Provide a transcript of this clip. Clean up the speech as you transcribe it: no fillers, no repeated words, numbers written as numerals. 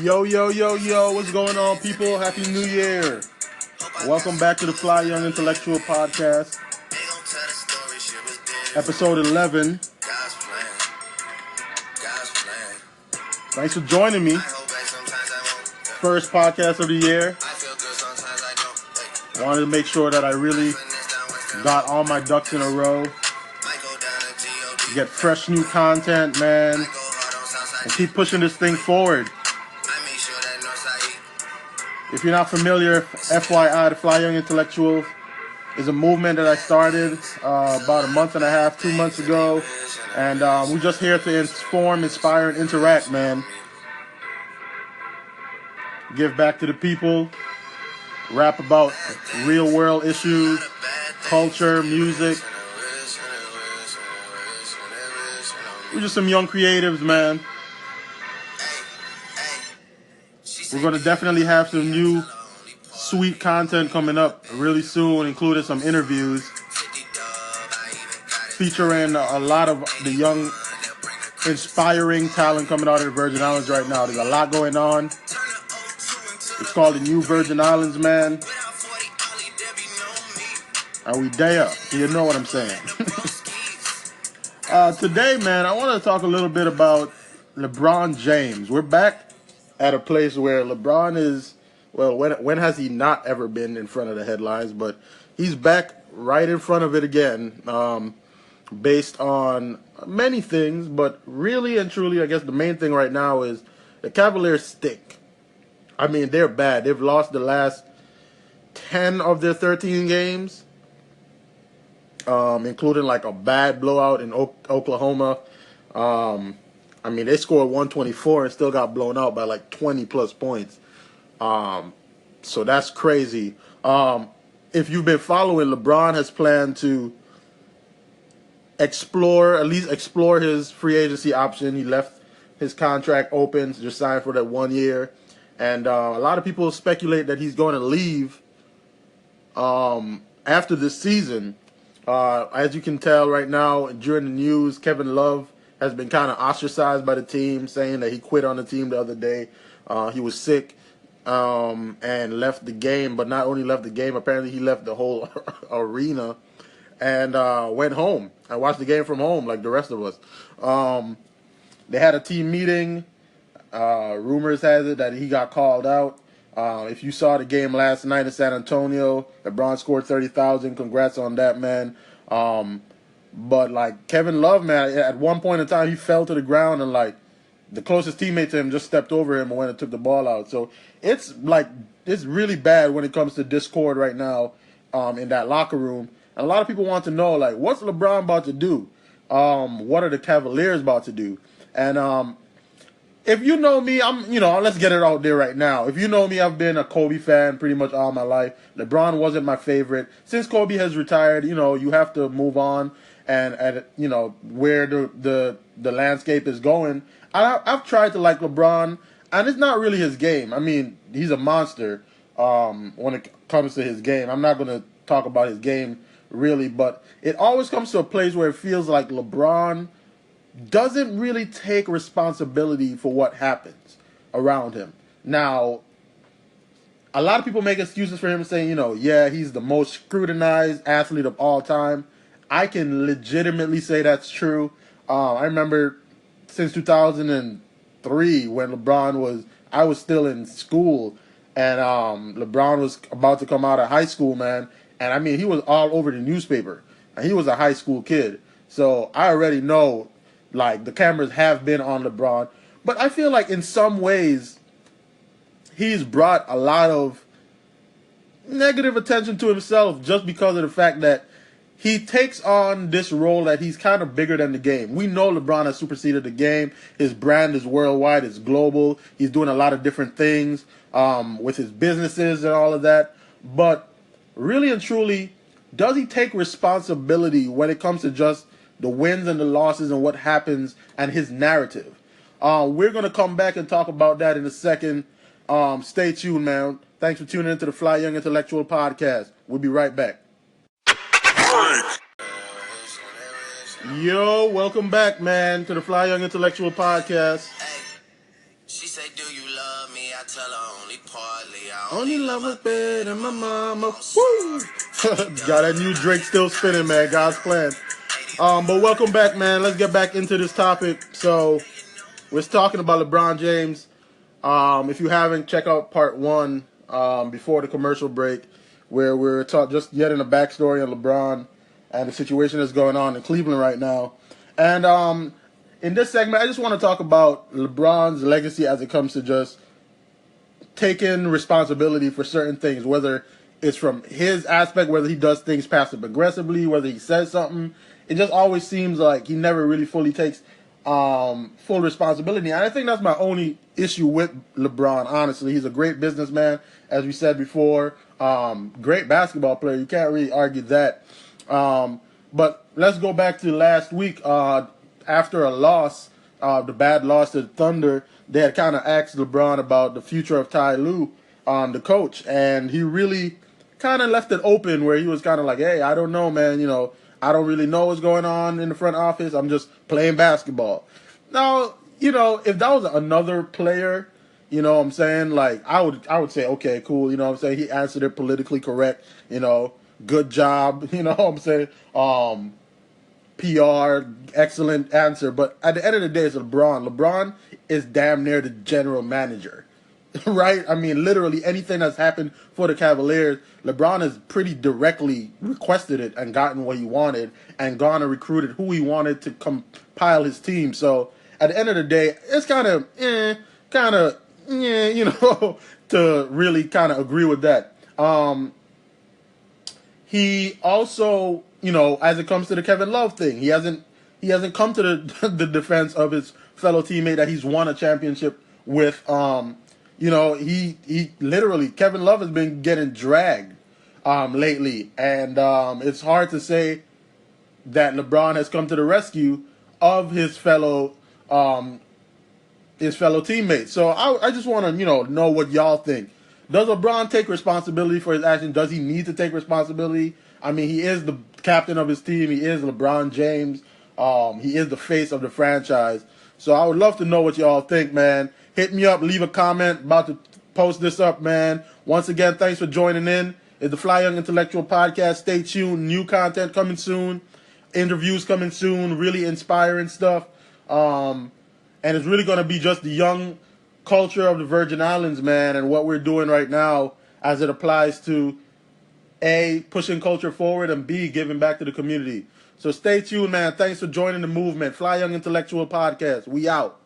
Yo, yo, yo, yo, what's going on, people? Happy New Year. Welcome back to the Fly Young Intellectual Podcast, Episode 11. Thanks for joining me. First podcast of the year. Wanted to make sure that I really got all my ducks in a row. Get fresh new content, man. And keep pushing this thing forward. If you're not familiar, FYI, the Fly Young Intellectuals is a movement that I started about a month and a half, 2 months ago. And we're just here to inform, inspire, and interact, man. Give back to the people. Rap about real world issues, culture, music. We're just some young creatives, man. We're going to definitely have some new sweet content coming up really soon, including some interviews featuring a lot of the young, inspiring talent coming out of the Virgin Islands right now. There's a lot going on. It's called the New Virgin Islands, man. Are we there? You know what I'm saying. Today, man, I want to talk a little bit about LeBron James. We're back at a place where LeBron is, well, when has he not ever been in front of the headlines? But he's back right in front of it again, based on many things. But really and truly, I guess the main thing right now is the Cavaliers stink. I mean, they're bad. They've lost the last 10 of their 13 games, including like a bad blowout in Oklahoma. I mean, they scored 124 and still got blown out by like 20 plus points. So that's crazy. If you've been following, LeBron has planned to at least explore his free agency option. He left his contract open to just sign for that 1 year. And a lot of people speculate that he's going to leave after this season. As you can tell right now, during the news, Kevin Love has been kind of ostracized by the team, saying that he quit on the team the other day. He was sick and left the game, but not only left the game, apparently he left the whole arena and went home and watched the game from home like the rest of us. They had a team meeting. Rumors has it that he got called out. If you saw the game last night in San Antonio, LeBron scored 30,000. Congrats on that, man. But like Kevin Love, man, at one point in time he fell to the ground and like the closest teammate to him just stepped over him and went and took the ball out. So it's really bad when it comes to discord right now in that locker room. And a lot of people want to know, like, what's LeBron about to do? What are the Cavaliers about to do? And if you know me, let's get it out there right now. If you know me, I've been a Kobe fan pretty much all my life. LeBron wasn't my favorite. Since Kobe has retired, you have to move on and where the landscape is going. I've tried to like LeBron, and it's not really his game. I mean, he's a monster when it comes to his game. I'm not going to talk about his game really, but it always comes to a place where it feels like LeBron doesn't really take responsibility for what happens around him. Now, a lot of people make excuses for him saying, yeah, he's the most scrutinized athlete of all time. I can legitimately say that's true. I remember since 2003 when I was still in school, and LeBron was about to come out of high school, man. And I mean, he was all over the newspaper. And he was a high school kid. So I already know, like, the cameras have been on LeBron. But I feel like in some ways, he's brought a lot of negative attention to himself just because of the fact that he takes on this role that he's kind of bigger than the game. We know LeBron has superseded the game. His brand is worldwide. It's global. He's doing a lot of different things with his businesses and all of that. But really and truly, does he take responsibility when it comes to just the wins and the losses and what happens and his narrative? We're going to come back and talk about that in a second. Stay tuned, man. Thanks for tuning into the Fly Young Intellectual Podcast. We'll be right back. Yo, welcome back, man, to the Fly Young Intellectual Podcast. She say, do you love Only love was better than my mama. Woo! Got that new Drake still spinning, man. God's plan. But welcome back, man. Let's get back into this topic. So we're talking about LeBron James. If you haven't, check out part 1 before the commercial break, where we're just getting a backstory on LeBron and the situation that's going on in Cleveland right now. And in this segment, I just want to talk about LeBron's legacy as it comes to just taking responsibility for certain things, whether it's from his aspect, whether he does things passive aggressively, whether he says something. It just always seems like he never really fully takes full responsibility. And I think that's my only issue with LeBron, honestly. He's a great businessman, as we said before. Great basketball player. You can't really argue that. But let's go back to last week. After a loss, the bad loss to the Thunder, they had kind of asked LeBron about the future of Ty Lue, the coach. And he really kind of left it open where he was kind of like, hey, I don't know, man. You know, I don't really know what's going on in the front office. I'm just playing basketball. Now, you know, if that was another player, you know what I'm saying? Like, I would say, okay, cool. You know what I'm saying? He answered it politically correct. You know, good job. You know what I'm saying? PR, excellent answer. But at the end of the day, it's LeBron. LeBron is damn near the general manager. Right? I mean, literally anything that's happened for the Cavaliers, LeBron has pretty directly requested it and gotten what he wanted and gone and recruited who he wanted to compile his team. So at the end of the day, it's kind of, you know, to really kind of agree with that. He also, you know, as it comes to the Kevin Love thing, he hasn't come to the defense of his fellow teammate that he's won a championship with. You know, he literally, Kevin Love has been getting dragged lately, and it's hard to say that LeBron has come to the rescue of his fellow teammates. So I just want to, you know what y'all think. Does LeBron take responsibility for his actions? Does he need to take responsibility? I mean, he is the captain of his team. He is LeBron James. He is the face of the franchise. So I would love to know what y'all think, man. Hit me up. Leave a comment. About to post this up, man. Once again, thanks for joining in. It's the Fly Young Intellectual Podcast. Stay tuned. New content coming soon. Interviews coming soon. Really inspiring stuff. And it's really going to be just the young culture of the Virgin Islands, man, and what we're doing right now as it applies to A, pushing culture forward, and B, giving back to the community. So stay tuned, man. Thanks for joining the movement. Fly Young Intellectual Podcast. We out.